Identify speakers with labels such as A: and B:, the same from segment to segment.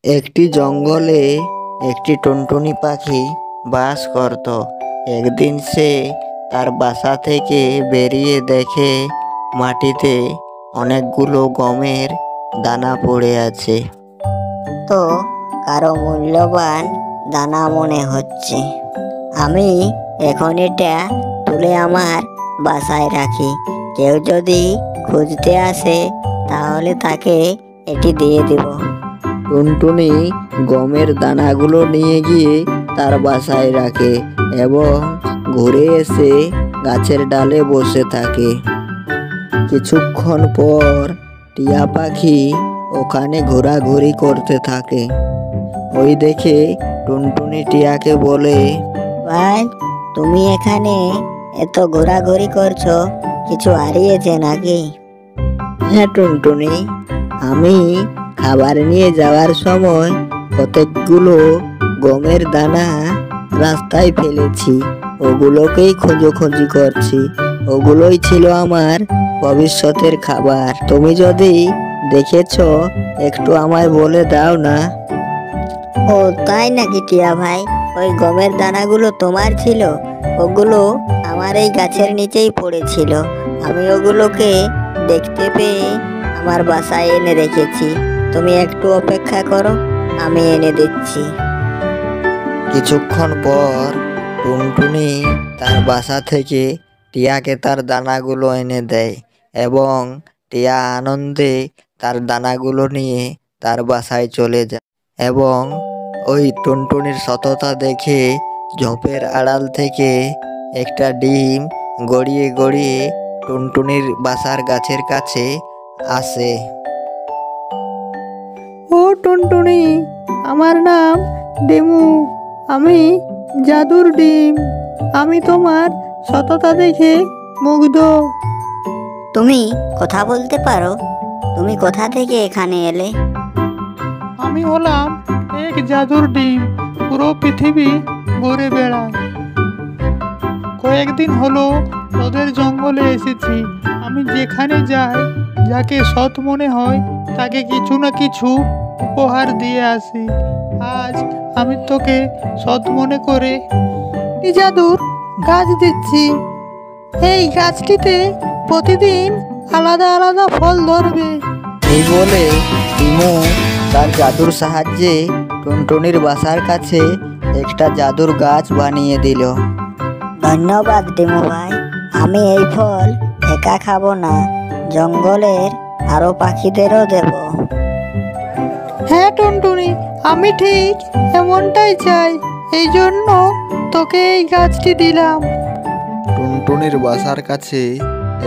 A: একটি জঙ্গলে একটি টুনটুনি পাখি বাস করত। একদিন সে তার বাসা থেকে বেরিয়ে দেখে মাটিতে অনেকগুলো গমের দানা পড়ে আছে।
B: তো কারো মূল্যবান দানা মনে হচ্ছে। আমি এখন এটা তুলে আমার বাসায় রাখি। কেউ যদি খুঁজতে আসে তাহলে তাকে এটি দিয়ে দিব।
A: টুনটুনি গমের দানাগুলো নিয়ে গিয়ে তার বাসায় রাখে এবং ঘুরে এসে গাছের ডালে বসে থাকে। কিছুক্ষণ পর টিয়া পাখি ওখানে ঘোরাঘুরি করতে থাকে। ওই দেখে টুনটুনি টিয়াকে বলে,
B: ভাই, তুমি এখানে এত ঘোরাঘুরি করছো, কিছু হারিয়েছে নাকি?
A: হ্যাঁ টুনটুনি, আমি খাবার নিয়ে যাওয়ার সময় কতকগুলো গমের দানা রাস্তায় ফেলেছি। ওগুলোকেই খোঁজোখুঁজি করছি। ওগুলোই ছিল আমার ভবিষ্যতের খাবার। তুমি যদি দেখেছো একটু আমায় বলে দাও না।
B: ও তাই নাকি টিয়া ভাই? ওই গমের দানাগুলো তোমার ছিল? ওগুলো আমার এই গাছের নিচেই পড়েছিল। আমি ওগুলোকে দেখতে পেয়ে আমার বাসায় এনে রেখেছি। তুমি একটু অপেক্ষা করো, আমি এনে দিচ্ছি।
A: কিছুক্ষণ পর টুনটুনি তার বাসা থেকে টিয়াকে তার দানাগুলো এনে দেয় এবং টিয়া আনন্দে তার দানাগুলো নিয়ে তার বাসায় চলে যায় এবং ওই টুনটুনির সততা দেখে ঝোপের আড়াল থেকে একটা ডিম গড়িয়ে গড়িয়ে টুনটুনির বাসার গাছের কাছে আসে।
C: ও টুনটুনি, আমার নাম ডিমু। আমি জাদুর ডিম। আমি তোমার সততা দেখে মুগ্ধ।
B: তুমি কথা বলতে পারো? তুমি কোথা থেকে এখানে এলে?
C: আমি হলাম এক জাদুর ডিম, পুরো পৃথিবী ঘুরে বেড়াই। কয়েকদিন হলো তোদের জঙ্গলে এসেছি। আমি যেখানে যাই, যাকে সৎ মনে হয় তাকে কিছু না কিছু উপহার দিয়ে আসি। আজ আমি তোকে সৎ মনে করে জাদুর গাছ দিচ্ছি। এই গাছটিতে প্রতিদিন আলাদা আলাদা ফল ধরবে।
A: এই বলে ডিমু তার জাদুর সাহায্যে টুনটুনির বাসার কাছে একটা জাদুর গাছ বানিয়ে দিল।
B: ধন্যবাদ ডিমু ভাই। আমি এই ফল একা খাবো না, জঙ্গলের আরো পাখিদেরও দেব।
C: হ্যাঁ টুনটুনি, আমি ঠিক এমনটাই চাই। এই জন্য তোকে এই গাছটি দিলাম।
A: টুনটুনির বাসার কাছে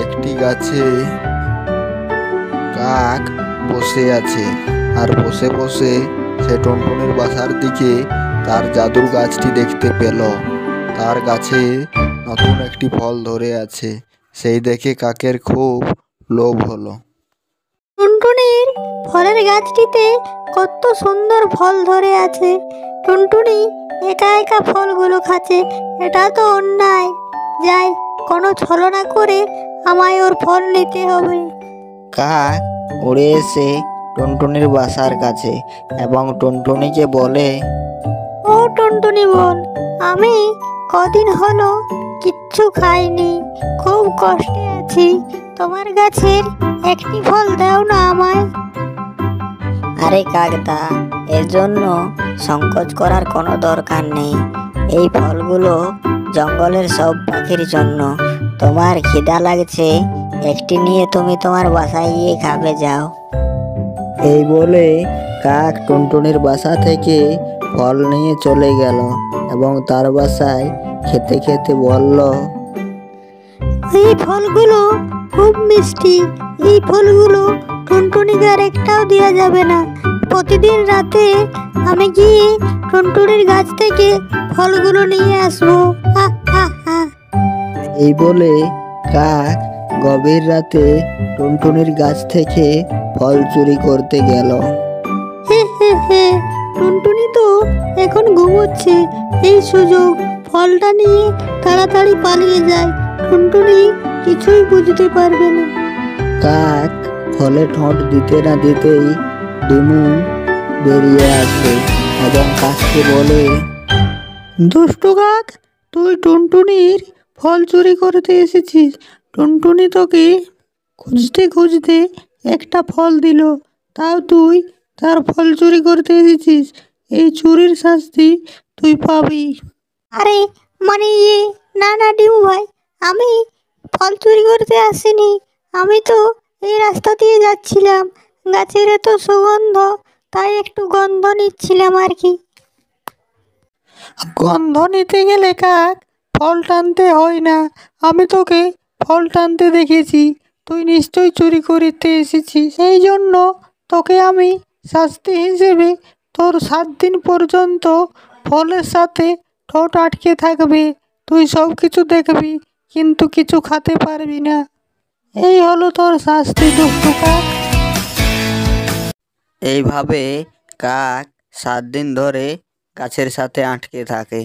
A: একটি গাছে কাক বসে আছে আর বসে বসে সে টুনটুনির বাসার দিকে তার জাদুর গাছটি দেখতে পেল। তার গাছে নতুন একটি ফল ধরে আছে। সেই দেখে কাকের খুব লোভ হলো।
B: টুনটুনির ফলের গাছটিতে কত সুন্দর ফল ধরে আছে। টুনটুনি একা একা ফলগুলো খাচ্ছে, এটা তো অন্যায়। যাই, কোনো ছলনা করে আমায় ওর ফল নিতে হবে।
A: কাক উড়ে এসে টুনটুনির বাসার কাছে এবং টুনটুনিকে বলে,
B: ও টুনটুনি বোন, আমি কদিন হলো কিচ্ছু খাইনি, খুব কষ্টে আছি। তোমার গাছের একটি ফল দাও না আমায়। আরে কাকদা, এর জন্য সংকোচ করার কোনো দরকার নেই। এই ফলগুলো জঙ্গলের সব পাখির জন্য। তোমার খিদা লাগছে, একটি নিয়ে তুমি তোমার বাসায় গিয়ে খাবে, যাও।
A: এই বলে কাক টুনটুনির বাসা থেকে ফল নিয়ে চলে গেল এবং তার বাসায় খেতে খেতে বলল,
B: এই ফলগুলো খুব মিষ্টি। এই ফলগুলো টুনটুনিকে আর একটাও দেওয়া যাবে না। প্রতিদিন রাতে আমি গিয়ে টুনটুনির গাছ থেকে ফলগুলো নিয়ে আসবো। হা হা হা।
A: এই বলে কাক গভীর রাতে টুনটুনির গাছ থেকে ফল চুরি করতে গেল।
B: হে হে হে, টুনটুনি তো এখন ঘুমোচ্ছে। এই সুযোগ, ফলটা নিয়ে তাড়াতাড়ি পালিয়ে যায়। টুনটুনি কিছুই বুঝতে পারবে না।
A: কাক ফলে ঠোঁট দিতে না দিতেই ডিমু বেরিয়ে আসবে এবং কাককে বলে,
C: দুষ্টু কাক, তুই টুনটুনির ফল চুরি করতে এসেছিস। টুনটুনি তোকে খুঁজতে খুঁজতে একটা ফল দিল, তাও তুই তার ফল চুরি করতে এসেছিস। এই চুরির শাস্তি তুই পাবি।
B: আরে মানে না না ডিমু ভাই, আমি ফল চুরি করতে আসিনি। আমি তো এই রাস্তা দিয়ে যাচ্ছিলাম, গাছের এত সুগন্ধ, তাই একটু গন্ধ নিচ্ছিলাম আর কি।
C: গন্ধ নিতে গেলে কাক ফল টানতে হয় না। আমি তোকে ফল টানতে দেখেছি, তুই নিশ্চয়ই চুরি করতে এসেছিস। সেই জন্য তোকে আমি শাস্তি হিসেবে তোর 7 দিন পর্যন্ত ফলের সাথে ঠোঁট আটকে থাকবে। তুই সব কিছু দেখবি কিন্তু কিছু খেতে পারবি না। এই হলো তোর শাস্তি, দুষ্টু কাক।
A: এইভাবে কাক 7 দিন ধরে গাছের সাথে আটকে থাকে।